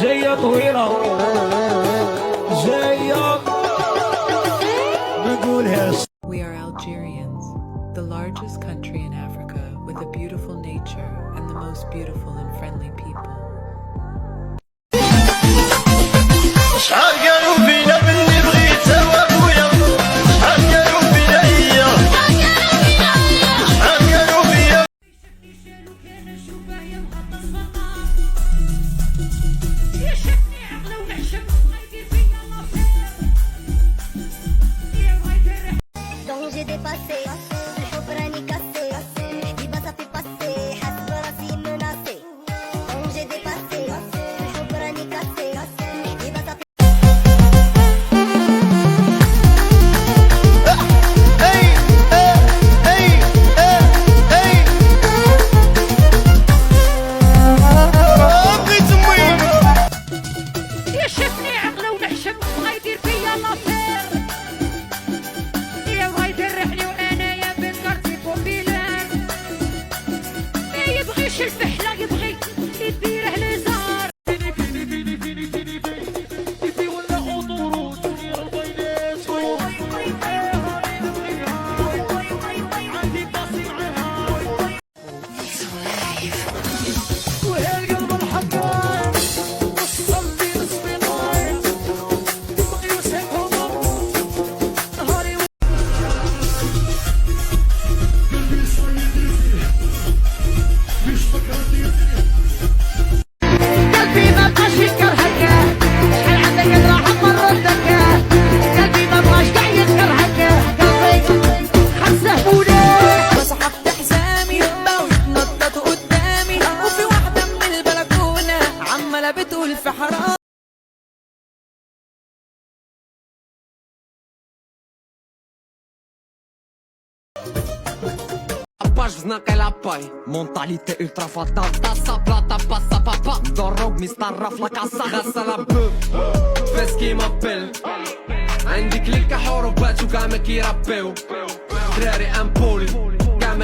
جاية طويلة جاية نقولها. We are Algerians, the largest country in Africa with a beautiful nature and the most beautiful and friendly people. شحال قالوا فينا باللي بغيت سوا خويا، شحال قالوا فينا هي، شحال قالوا فيا. يشكني عقله ونحشم ما يدير فيا لافير. يا ويلي Donc j'ai dépassé, الحب راني كاسي، حبيبة صافي باسي، حاسب راسي مناسي. Donc j'ai dépassé, الحب راني كاسي، حبيبة صافي. يشكني عقله ونحشم ما يدير فيا لافير. يا ويلي رحلي وانايا بكارتي بوبيلار. ما يبغيش الفحله يبغي يديره لزار. قلبي ما بقاش يذكر هكا، شحال عندك راح نردك. قلبي ما بقاش قاع يذكر هكا، قلبي خمسة مولاي. مسحت حزامي وتنطط قدامي، وفي واحدة من البلكونة عمالة بتقول في حرام. Page w znak lapaj, mentalité ultra fatale. Tassa plata passa papa, ضرب مسترف لك عالصغة la peu. Fais ce qui m'appelle. عندي كليكة حروبات وكاع ما كيربيو. دراري امبولي